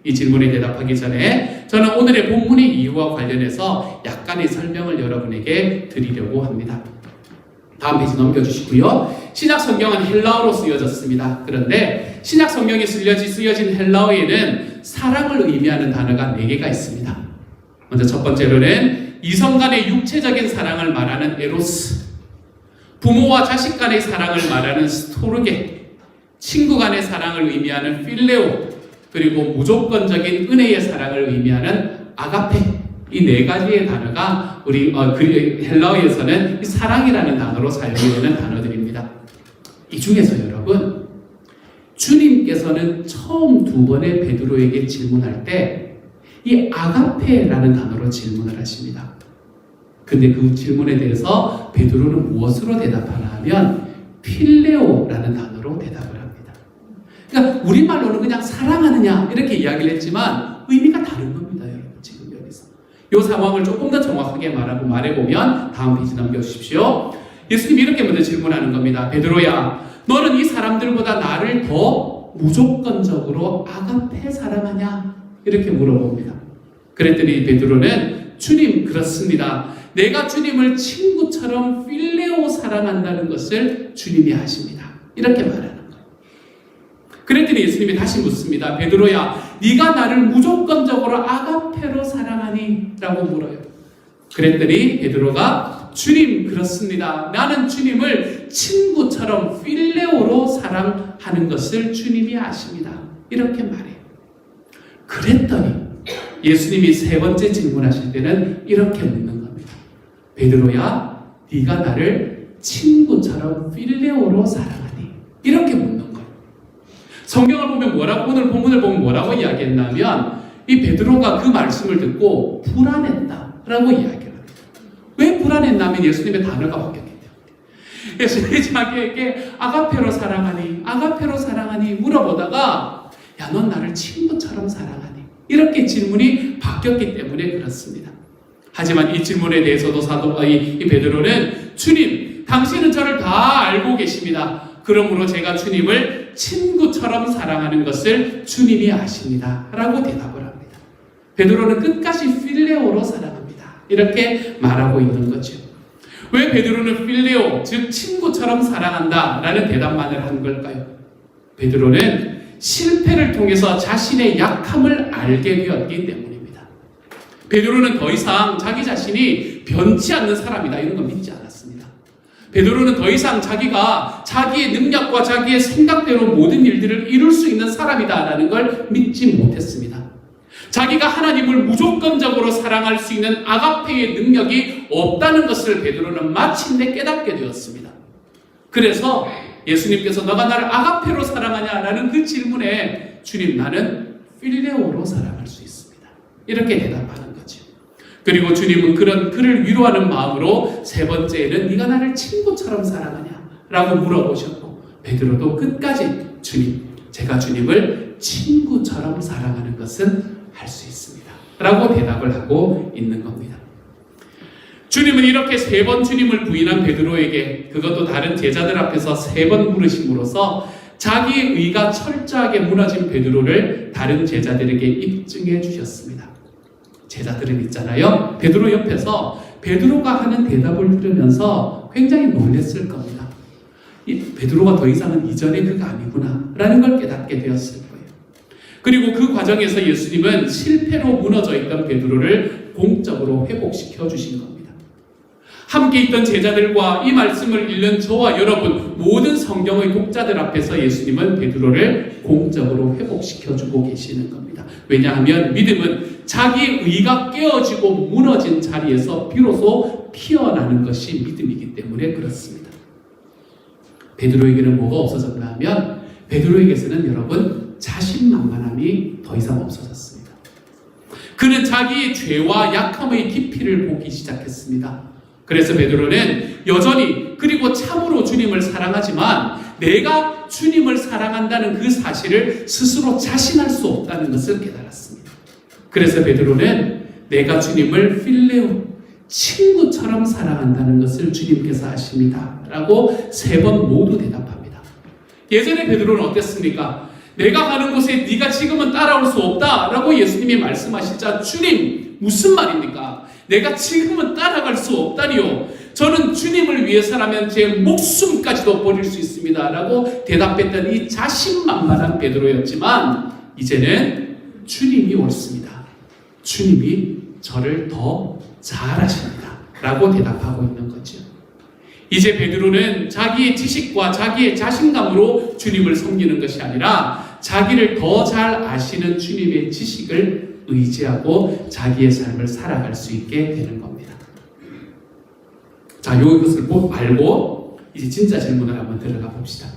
이 질문에 대답하기 전에 저는 오늘의 본문의 이유와 관련해서 약간의 설명을 여러분에게 드리려고 합니다. 다음 페이지 넘겨주시고요. 신약 성경은 헬라어로 쓰여졌습니다. 그런데 신약 성경에 쓰여진 헬라어에는 사랑을 의미하는 단어가 4개가 있습니다. 먼저 첫 번째로는 이성 간의 육체적인 사랑을 말하는 에로스, 부모와 자식 간의 사랑을 말하는 스토르게, 친구 간의 사랑을 의미하는 필레오, 그리고 무조건적인 은혜의 사랑을 의미하는 아가페. 이 4가지의 단어가 우리 헬라어에서는 이 사랑이라는 단어로 사용되는 단어들입니다. 이 중에서 여러분, 주님께서는 처음 2번의 베드로에게 질문할 때 이 아가페라는 단어로 질문을 하십니다. 근데 그 질문에 대해서 베드로는 무엇으로 대답하나 하면 필레오라는 단어로 대답을 합니다. 그러니까 우리말로는 그냥 사랑하느냐 이렇게 이야기를 했지만 의미가 다른 겁니다, 여러분. 지금 여기서 이 상황을 조금 더 정확하게 말해보면 다음 페이지 넘겨주십시오. 예수님이 이렇게 먼저 질문하는 겁니다. 베드로야, 너는 이 사람들보다 나를 더 무조건적으로 아가페 사랑하냐? 이렇게 물어봅니다. 그랬더니 베드로는 주님, 그렇습니다. 내가 주님을 친구처럼 필레오 사랑한다는 것을 주님이 하십니다. 이렇게 말하는 거예요. 그랬더니 예수님이 다시 묻습니다. 베드로야, 네가 나를 무조건적으로 아가페로 사랑하니? 라고 물어요. 그랬더니 베드로가 주님 그렇습니다. 나는 주님을 친구처럼 필레오로 사랑하는 것을 주님이 아십니다. 이렇게 말해요. 그랬더니 예수님이 세 번째 질문하실 때는 이렇게 묻는 겁니다. 베드로야, 네가 나를 친구처럼 필레오로 사랑하니? 이렇게 묻는 거예요. 성경을 보면 뭐라고, 오늘 본문을 보면 뭐라고 이야기했냐면 이 베드로가 그 말씀을 듣고 불안했다라고 이야기합니다. 왜 불안했냐면 예수님의 단어가 바뀌었기 때문에. 예수님이 자기에게 아가페로 사랑하니 물어보다가 야, 넌 나를 친구처럼 사랑하니? 이렇게 질문이 바뀌었기 때문에 그렇습니다. 하지만 이 질문에 대해서도 이 베드로는 주님, 당신은 저를 다 알고 계십니다. 그러므로 제가 주님을 친구처럼 사랑하는 것을 주님이 아십니다. 라고 대답을 합니다. 베드로는 끝까지 필레오로 사랑합니다. 이렇게 말하고 있는 거죠. 왜 베드로는 필레오, 즉 친구처럼 사랑한다 라는 대답만을 한 걸까요? 베드로는 실패를 통해서 자신의 약함을 알게 되었기 때문입니다. 베드로는 더 이상 자기 자신이 변치 않는 사람이다 이런 걸 믿지 않았습니다. 베드로는 더 이상 자기가 자기의 능력과 자기의 생각대로 모든 일들을 이룰 수 있는 사람이다라는 걸 믿지 못했습니다. 자기가 하나님을 무조건적으로 사랑할 수 있는 아가페의 능력이 없다는 것을 베드로는 마침내 깨닫게 되었습니다. 그래서 예수님께서 너가 나를 아가페로 사랑하냐라는 그 질문에 주님, 나는 필레오로 사랑할 수 있습니다. 이렇게 대답하는 거죠. 그리고 주님은 그런 그를 위로하는 마음으로 세 번째에는 네가 나를 친구처럼 사랑하냐라고 물어보셨고, 베드로도 끝까지 주님, 제가 주님을 친구처럼 사랑하는 것은 할 수 있습니다. 라고 대답을 하고 있는 겁니다. 주님은 이렇게 세 번 주님을 부인한 베드로에게, 그것도 다른 제자들 앞에서 세 번 물으심으로써 자기의 의가 철저하게 무너진 베드로를 다른 제자들에게 입증해 주셨습니다. 제자들은 있잖아요. 베드로 옆에서 베드로가 하는 대답을 들으면서 굉장히 놀랐을 겁니다. 이 베드로가 더 이상은 이전의 그가 아니구나 라는 걸 깨닫게 되었을 거예요. 그리고 그 과정에서 예수님은 실패로 무너져 있던 베드로를 공적으로 회복시켜 주신 겁니다. 함께 있던 제자들과 이 말씀을 읽는 저와 여러분 모든 성경의 독자들 앞에서 예수님은 베드로를 공적으로 회복시켜 주고 계시는 겁니다. 왜냐하면 믿음은 자기의 의가 깨어지고 무너진 자리에서 비로소 피어나는 것이 믿음이기 때문에 그렇습니다. 베드로에게는 뭐가 없어졌나 하면 베드로에게서는 여러분 자신만만함이 더 이상 없어졌습니다. 그는 자기의 죄와 약함의 깊이를 보기 시작했습니다. 그래서 베드로는 여전히 그리고 참으로 주님을 사랑하지만 내가 주님을 사랑한다는 그 사실을 스스로 자신할 수 없다는 것을 깨달았습니다. 그래서 베드로는 내가 주님을 필레오, 친구처럼 사랑한다는 것을 주님께서 아십니다. 라고 세 번 모두 대답합니다. 예전에 베드로는 어땠습니까? 내가 가는 곳에 네가 지금은 따라올 수 없다 라고 예수님이 말씀하시자 주님 무슨 말입니까? 내가 지금은 따라갈 수 없다니요. 저는 주님을 위해서라면 제 목숨까지도 버릴 수 있습니다 라고 대답했던 이 자신만만한 베드로였지만 이제는 주님이 옳습니다. 주님이 저를 더 잘 아십니다 라고 대답하고 있는 거죠. 이제 베드로는 자기의 지식과 자기의 자신감으로 주님을 섬기는 것이 아니라 자기를 더 잘 아시는 주님의 지식을 의지하고 자기의 삶을 살아갈 수 있게 되는 겁니다. 자, 이것을 알고 이제 진짜 질문을 한번 들어가 봅시다.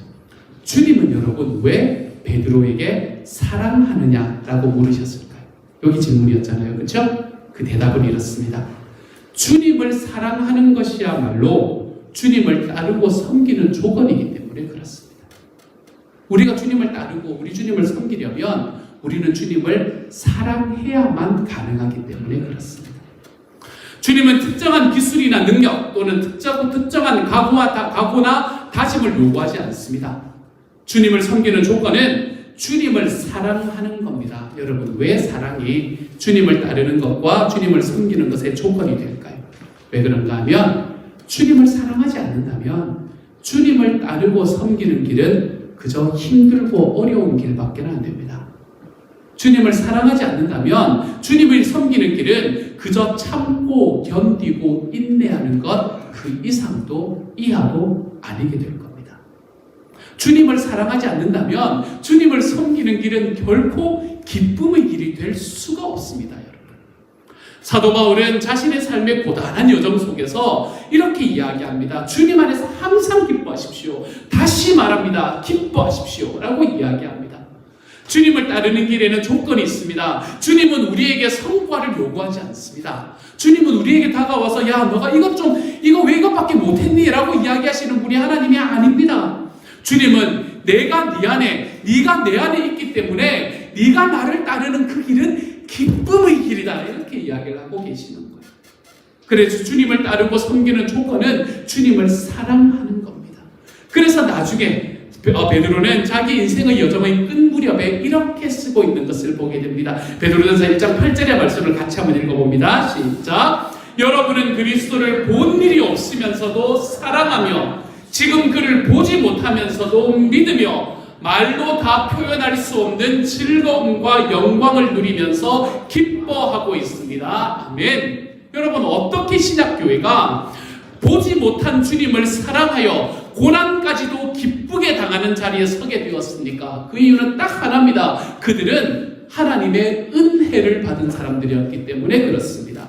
주님은 여러분 왜 베드로에게 사랑하느냐라고 물으셨을까요? 여기 질문이었잖아요. 그렇죠? 그 대답은 이렇습니다. 주님을 사랑하는 것이야말로 주님을 따르고 섬기는 조건이기 때문에 그렇습니다. 우리가 주님을 따르고 우리 주님을 섬기려면 우리는 주님을 사랑해야만 가능하기 때문에 그렇습니다. 주님은 특정한 기술이나 능력 또는 특정한 각오나 다짐을 요구하지 않습니다. 주님을 섬기는 조건은 주님을 사랑하는 겁니다. 여러분, 왜 사랑이 주님을 따르는 것과 주님을 섬기는 것의 조건이 될까요? 왜 그런가 하면 주님을 사랑하지 않는다면 주님을 따르고 섬기는 길은 그저 힘들고 어려운 길밖에 안 됩니다. 주님을 사랑하지 않는다면 주님을 섬기는 길은 그저 참고 견디고 인내하는 것 그 이상도 이하도 아니게 될 겁니다. 주님을 사랑하지 않는다면 주님을 섬기는 길은 결코 기쁨의 길이 될 수가 없습니다. 여러분. 사도 바울은 자신의 삶의 고단한 여정 속에서 이렇게 이야기합니다. 주님 안에서 항상 기뻐하십시오. 다시 말합니다. 기뻐하십시오. 라고 이야기합니다. 주님을 따르는 길에는 조건이 있습니다. 주님은 우리에게 성과를 요구하지 않습니다. 주님은 우리에게 다가와서 야 너가 이거 왜 이것밖에 못했니? 라고 이야기하시는 분이 하나님이 아닙니다. 주님은 내가 네 안에, 네가 내 안에 있기 때문에 네가 나를 따르는 그 길은 기쁨의 길이다. 이렇게 이야기를 하고 계시는 거예요. 그래서 주님을 따르고 섬기는 조건은 주님을 사랑하는 겁니다. 그래서 나중에 베드로는 자기 인생의 여정의 끝 무렵에 이렇게 쓰고 있는 것을 보게 됩니다. 베드로전서 1장 8절의 말씀을 같이 한번 읽어봅니다. 시작. 여러분은 그리스도를 본 일이 없으면서도 사랑하며 지금 그를 보지 못하면서도 믿으며 말로 다 표현할 수 없는 즐거움과 영광을 누리면서 기뻐하고 있습니다. 아멘. 여러분, 어떻게 신약교회가 보지 못한 주님을 사랑하여 고난까지도 기쁘게 당하는 자리에 서게 되었습니까? 그 이유는 딱 하나입니다. 그들은 하나님의 은혜를 받은 사람들이었기 때문에 그렇습니다.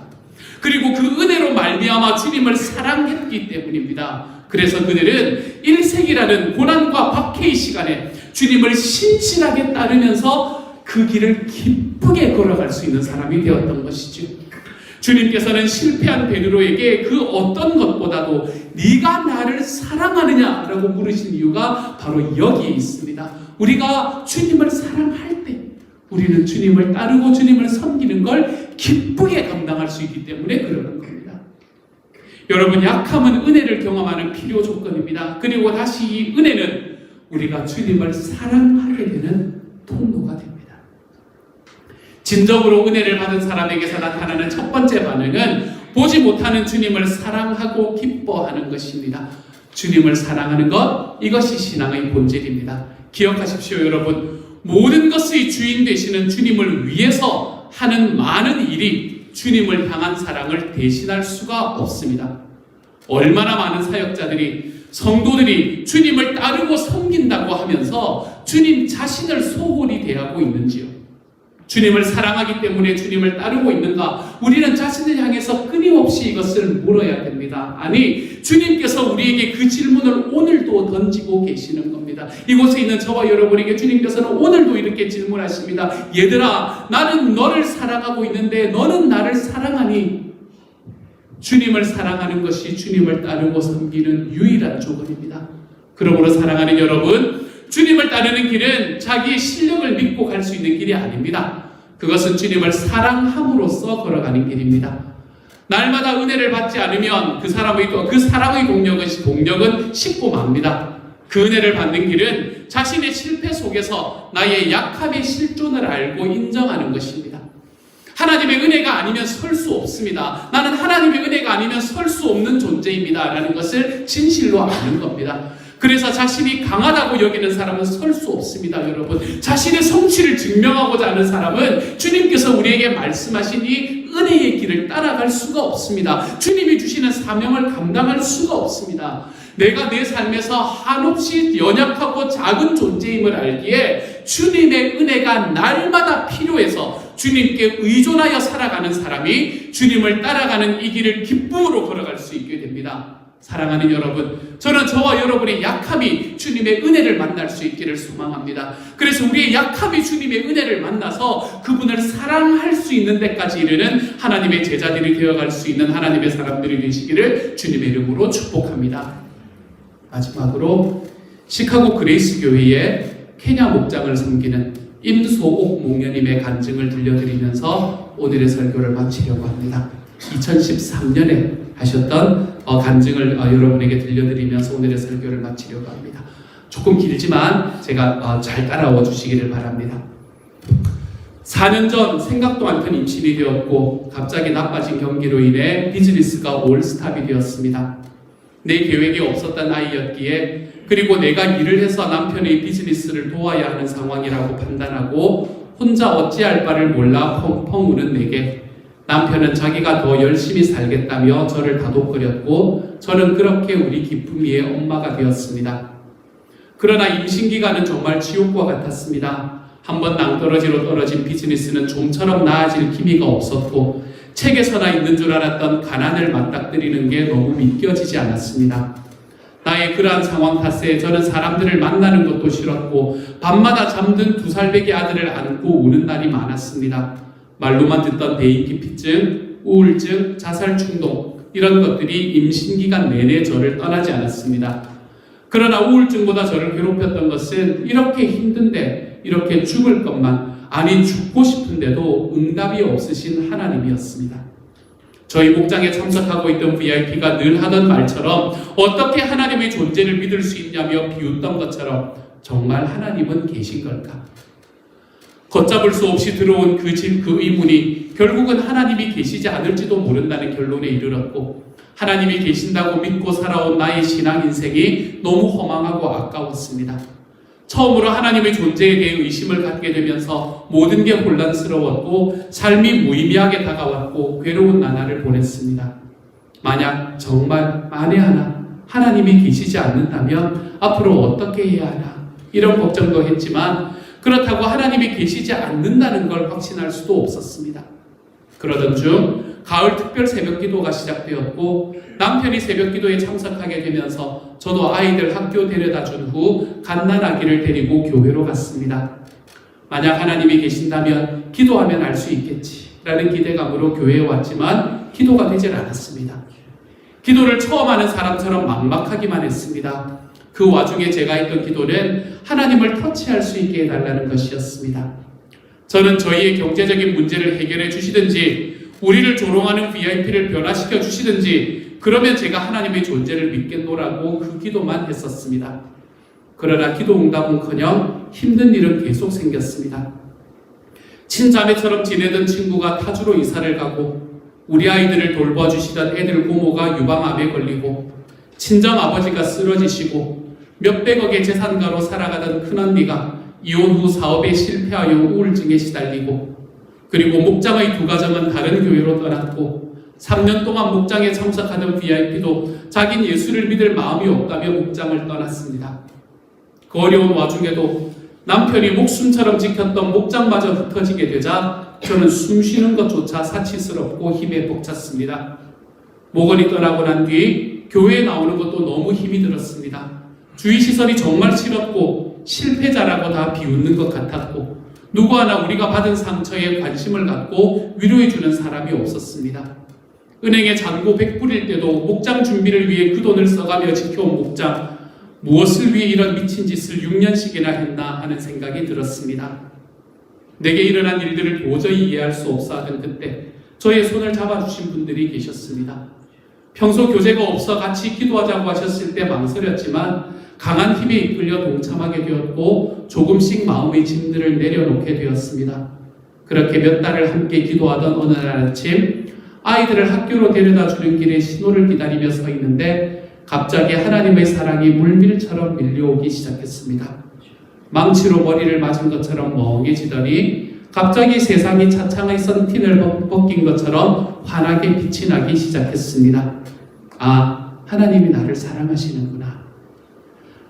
그리고 그 은혜로 말미암아 주님을 사랑했기 때문입니다. 그래서 그들은 1세기라는 고난과 박해의 시간에 주님을 신실하게 따르면서 그 길을 기쁘게 걸어갈 수 있는 사람이 되었던 것이죠. 주님께서는 실패한 베드로에게 그 어떤 것보다도 네가 나를 사랑하느냐라고 물으신 이유가 바로 여기에 있습니다. 우리가 주님을 사랑할 때 우리는 주님을 따르고 주님을 섬기는 걸 기쁘게 감당할 수 있기 때문에 그러는 겁니다. 여러분, 약함은 은혜를 경험하는 필요 조건입니다. 그리고 다시 이 은혜는 우리가 주님을 사랑하게 되는 통로가 됩니다. 진정으로 은혜를 받은 사람에게서 나타나는 첫 번째 반응은 보지 못하는 주님을 사랑하고 기뻐하는 것입니다. 주님을 사랑하는 것, 이것이 신앙의 본질입니다. 기억하십시오, 여러분. 모든 것의 주인 되시는 주님을 위해서 하는 많은 일이 주님을 향한 사랑을 대신할 수가 없습니다. 얼마나 많은 사역자들이, 성도들이 주님을 따르고 섬긴다고 하면서 주님 자신을 소홀히 대하고 있는지요. 주님을 사랑하기 때문에 주님을 따르고 있는가? 우리는 자신을 향해서 끊임없이 이것을 물어야 됩니다. 아니, 주님께서 우리에게 그 질문을 오늘도 던지고 계시는 겁니다. 이곳에 있는 저와 여러분에게 주님께서는 오늘도 이렇게 질문하십니다. 얘들아, 나는 너를 사랑하고 있는데 너는 나를 사랑하니? 주님을 사랑하는 것이 주님을 따르고 섬기는 유일한 조건입니다. 그러므로 사랑하는 여러분, 주님을 따르는 길은 자기의 실력을 믿고 갈 수 있는 길이 아닙니다. 그것은 주님을 사랑함으로써 걸어가는 길입니다. 날마다 은혜를 받지 않으면 그 사람의 동력은 식고 맙니다. 그 은혜를 받는 길은 자신의 실패 속에서 나의 약함의 실존을 알고 인정하는 것입니다. 하나님의 은혜가 아니면 설 수 없습니다. 나는 하나님의 은혜가 아니면 설 수 없는 존재입니다. 라는 것을 진실로 아는 겁니다. 그래서 자신이 강하다고 여기는 사람은 설 수 없습니다, 여러분. 자신의 성취를 증명하고자 하는 사람은 주님께서 우리에게 말씀하신 이 은혜의 길을 따라갈 수가 없습니다. 주님이 주시는 사명을 감당할 수가 없습니다. 내가 내 삶에서 한없이 연약하고 작은 존재임을 알기에 주님의 은혜가 날마다 필요해서 주님께 의존하여 살아가는 사람이 주님을 따라가는 이 길을 기쁨으로 걸어갈 수 있게 됩니다. 사랑하는 여러분, 저는 저와 여러분의 약함이 주님의 은혜를 만날 수 있기를 소망합니다. 그래서 우리의 약함이 주님의 은혜를 만나서 그분을 사랑할 수 있는 데까지 이르는 하나님의 제자들이 되어갈 수 있는 하나님의 사람들이 되시기를 주님의 이름으로 축복합니다. 마지막으로 시카고 그레이스 교회의 케냐 목장을 섬기는 임소옥 목녀님의 간증을 들려드리면서 오늘의 설교를 마치려고 합니다. 2013년에 하셨던 간증을 여러분에게 들려드리면서 오늘의 설교를 마치려고 합니다. 조금 길지만 제가 잘 따라와 주시기를 바랍니다. 4년 전 생각도 않던 임신이 되었고 갑자기 나빠진 경기로 인해 비즈니스가 올스탑이 되었습니다. 내 계획이 없었던 아이였기에, 그리고 내가 일을 해서 남편의 비즈니스를 도와야 하는 상황이라고 판단하고 혼자 어찌할 바를 몰라 펑펑 우는 내게 남편은 자기가 더 열심히 살겠다며 저를 다독거렸고 저는 그렇게 우리 기쁨이의 엄마가 되었습니다. 그러나 임신기간은 정말 지옥과 같았습니다. 한번 낭떠러지로 떨어진 비즈니스는 좀처럼 나아질 기미가 없었고 책에서나 있는 줄 알았던 가난을 맞닥뜨리는 게 너무 믿겨지지 않았습니다. 나의 그러한 상황 탓에 저는 사람들을 만나는 것도 싫었고 밤마다 잠든 2살배기 아들을 안고 우는 날이 많았습니다. 말로만 듣던 대인기피증, 우울증, 자살충동 이런 것들이 임신기간 내내 저를 떠나지 않았습니다. 그러나 우울증보다 저를 괴롭혔던 것은 이렇게 힘든데 이렇게 죽을 것만 아니 죽고 싶은데도 응답이 없으신 하나님이었습니다. 저희 목장에 참석하고 있던 VIP가 늘 하던 말처럼 어떻게 하나님의 존재를 믿을 수 있냐며 비웃던 것처럼 정말 하나님은 계신 걸까? 걷잡을 수 없이 들어온 그 의문이 결국은 하나님이 계시지 않을지도 모른다는 결론에 이르렀고 하나님이 계신다고 믿고 살아온 나의 신앙 인생이 너무 허망하고 아까웠습니다. 처음으로 하나님의 존재에 대해 의심을 갖게 되면서 모든 게 혼란스러웠고 삶이 무의미하게 다가왔고 괴로운 나날을 보냈습니다. 만약 정말 만에 하나 하나님이 계시지 않는다면 앞으로 어떻게 해야 하나 이런 걱정도 했지만 그렇다고 하나님이 계시지 않는다는 걸 확신할 수도 없었습니다. 그러던 중 가을 특별 새벽기도가 시작되었고 남편이 새벽기도에 참석하게 되면서 저도 아이들 학교 데려다 준 후 갓난아기를 데리고 교회로 갔습니다. 만약 하나님이 계신다면 기도하면 알 수 있겠지 라는 기대감으로 교회에 왔지만 기도가 되질 않았습니다. 기도를 처음 하는 사람처럼 막막하기만 했습니다. 그 와중에 제가 했던 기도는 하나님을 터치할 수 있게 해달라는 것이었습니다. 저는 저희의 경제적인 문제를 해결해 주시든지 우리를 조롱하는 VIP를 변화시켜 주시든지 그러면 제가 하나님의 존재를 믿겠노라고 그 기도만 했었습니다. 그러나 기도 응답은커녕 힘든 일은 계속 생겼습니다. 친자매처럼 지내던 친구가 타주로 이사를 가고 우리 아이들을 돌봐주시던 애들 고모가 유방암에 걸리고 친정아버지가 쓰러지시고 몇백억의 재산가로 살아가던 큰언니가 이혼 후 사업에 실패하여 우울증에 시달리고 그리고 목장의 2가정은 다른 교회로 떠났고 3년 동안 목장에 참석하던 VIP도 자긴 예수를 믿을 마음이 없다며 목장을 떠났습니다. 그 어려운 와중에도 남편이 목숨처럼 지켰던 목장마저 흩어지게 되자 저는 숨쉬는 것조차 사치스럽고 힘에 벅찼습니다. 목원이 떠나고 난 뒤 교회에 나오는 것도 너무 힘이 들었습니다. 주위 시설이 정말 싫었고 실패자라고 다 비웃는 것 같았고 누구 하나 우리가 받은 상처에 관심을 갖고 위로해주는 사람이 없었습니다. 은행에 잔고 100불일 때도 목장 준비를 위해 그 돈을 써가며 지켜온 목장 무엇을 위해 이런 미친 짓을 6년씩이나 했나 하는 생각이 들었습니다. 내게 일어난 일들을 도저히 이해할 수 없어 하던 그때 저의 손을 잡아주신 분들이 계셨습니다. 평소 교제가 없어 같이 기도하자고 하셨을 때 망설였지만 강한 힘에 이끌려 동참하게 되었고 조금씩 마음의 짐들을 내려놓게 되었습니다. 그렇게 몇 달을 함께 기도하던 어느 날 아침 아이들을 학교로 데려다 주는 길에 신호를 기다리며 서 있는데 갑자기 하나님의 사랑이 물밀처럼 밀려오기 시작했습니다. 망치로 머리를 맞은 것처럼 멍해지더니 갑자기 세상이 차창의 선틴을 벗긴 것처럼 환하게 빛이 나기 시작했습니다. 아, 하나님이 나를 사랑하시는구나.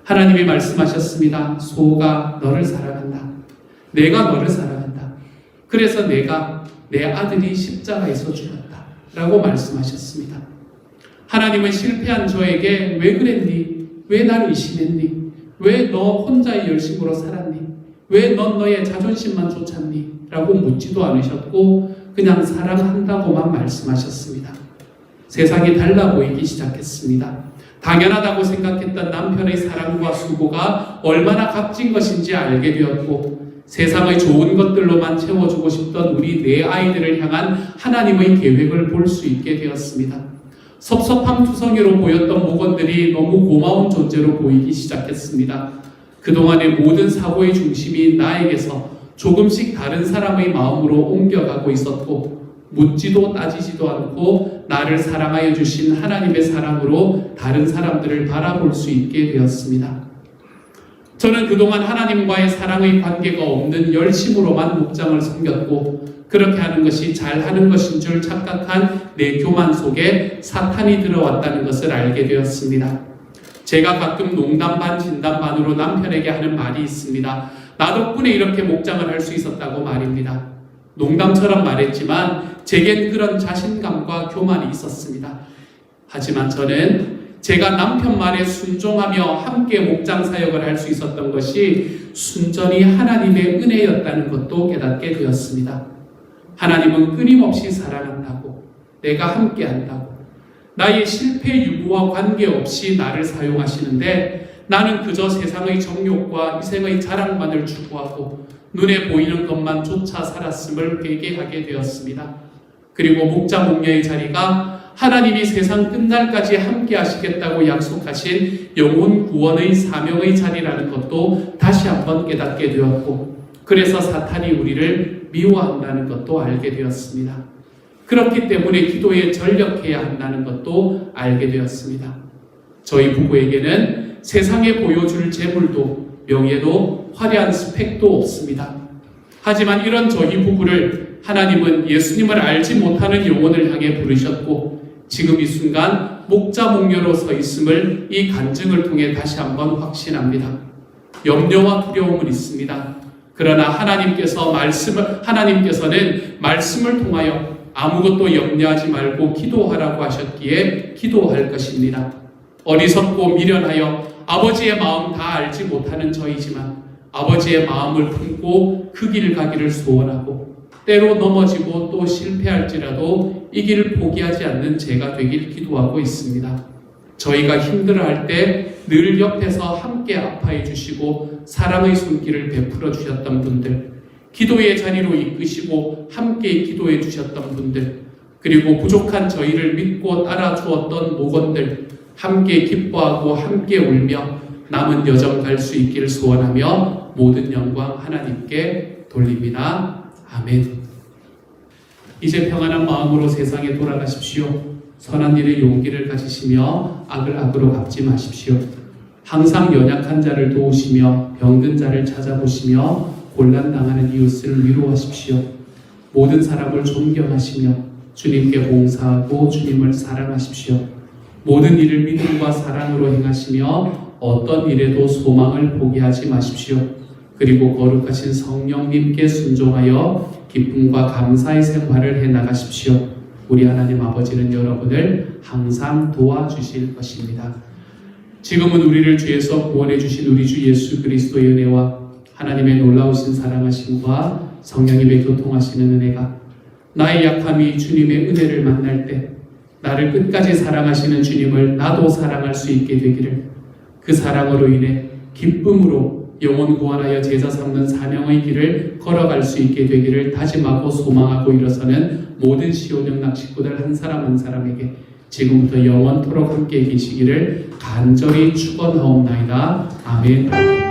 하나님이 말씀하셨습니다. 소가 너를 사랑한다. 내가 너를 사랑한다. 그래서 내가 내 아들이 십자가에서 죽었다. 라고 말씀하셨습니다. 하나님은 실패한 저에게 왜 그랬니? 왜 날 의심했니? 왜 너 혼자의 열심으로 살았니? 왜 넌 너의 자존심만 쫓았니? 라고 묻지도 않으셨고 그냥 사랑한다고만 말씀하셨습니다. 세상이 달라 보이기 시작했습니다. 당연하다고 생각했던 남편의 사랑과 수고가 얼마나 값진 것인지 알게 되었고 세상의 좋은 것들로만 채워주고 싶던 우리 네 아이들을 향한 하나님의 계획을 볼 수 있게 되었습니다. 섭섭함 투성이로 보였던 목원들이 너무 고마운 존재로 보이기 시작했습니다. 그동안의 모든 사고의 중심이 나에게서 조금씩 다른 사람의 마음으로 옮겨가고 있었고 묻지도 따지지도 않고 나를 사랑하여 주신 하나님의 사랑으로 다른 사람들을 바라볼 수 있게 되었습니다. 저는 그동안 하나님과의 사랑의 관계가 없는 열심으로만 목장을 섬겼고 그렇게 하는 것이 잘하는 것인 줄 착각한 내 교만 속에 사탄이 들어왔다는 것을 알게 되었습니다. 제가 가끔 농담 반 진담 반으로 남편에게 하는 말이 있습니다. 나 덕분에 이렇게 목장을 할 수 있었다고 말입니다. 농담처럼 말했지만 제겐 그런 자신감과 교만이 있었습니다. 하지만 저는 제가 남편 말에 순종하며 함께 목장 사역을 할 수 있었던 것이 순전히 하나님의 은혜였다는 것도 깨닫게 되었습니다. 하나님은 끊임없이 사랑한다고, 내가 함께 한다고, 나의 실패 유무와 관계없이 나를 사용하시는데 나는 그저 세상의 정욕과 이생의 자랑만을 추구하고 눈에 보이는 것만 쫓아 살았음을 회개하게 되었습니다. 그리고 목자 목녀의 자리가 하나님이 세상 끝날까지 함께 하시겠다고 약속하신 영혼 구원의 사명의 자리라는 것도 다시 한번 깨닫게 되었고, 그래서 사탄이 우리를 미워한다는 것도 알게 되었습니다. 그렇기 때문에 기도에 전력해야 한다는 것도 알게 되었습니다. 저희 부부에게는 세상에 보여줄 재물도 명예도 화려한 스펙도 없습니다. 하지만 이런 저희 부부를 하나님은 예수님을 알지 못하는 영혼을 향해 부르셨고 지금 이 순간 목자 목녀로 서 있음을 이 간증을 통해 다시 한번 확신합니다. 염려와 두려움은 있습니다. 그러나 하나님께서는 말씀을 통하여 아무것도 염려하지 말고 기도하라고 하셨기에 기도할 것입니다. 어리석고 미련하여 아버지의 마음 다 알지 못하는 저이지만 아버지의 마음을 품고 그 길을 가기를 소원하고 때로 넘어지고 또 실패할지라도 이 길을 포기하지 않는 제가 되길 기도하고 있습니다. 저희가 힘들어할 때 늘 옆에서 함께 아파해 주시고 사랑의 손길을 베풀어 주셨던 분들, 기도의 자리로 이끄시고 함께 기도해 주셨던 분들, 그리고 부족한 저희를 믿고 따라 주었던 목원들, 함께 기뻐하고 함께 울며 남은 여정 갈 수 있기를 소원하며 모든 영광 하나님께 돌립니다. 아멘. 이제 평안한 마음으로 세상에 돌아가십시오. 선한 일에 용기를 가지시며 악을 악으로 갚지 마십시오. 항상 연약한 자를 도우시며 병든 자를 찾아보시며 곤란당하는 이웃을 위로하십시오. 모든 사람을 존경하시며 주님께 봉사하고 주님을 사랑하십시오. 모든 일을 믿음과 사랑으로 행하시며 어떤 일에도 소망을 포기하지 마십시오. 그리고 거룩하신 성령님께 순종하여 기쁨과 감사의 생활을 해나가십시오. 우리 하나님 아버지는 여러분을 항상 도와주실 것입니다. 지금은 우리를 죄에서 구원해 주신 우리 주 예수 그리스도의 은혜와 하나님의 놀라우신 사랑하심과 성령님의 교통하시는 은혜가 나의 약함이 주님의 은혜를 만날 때 나를 끝까지 사랑하시는 주님을 나도 사랑할 수 있게 되기를, 그 사랑으로 인해 기쁨으로 영혼 구원하여 제자 삼는 사명의 길을 걸어갈 수 있게 되기를 다짐하고 소망하고 일어서는 모든 시온영락 식구들 한 사람 한 사람에게 지금부터 영원토록 함께 계시기를 간절히 축원하옵나이다. 아멘.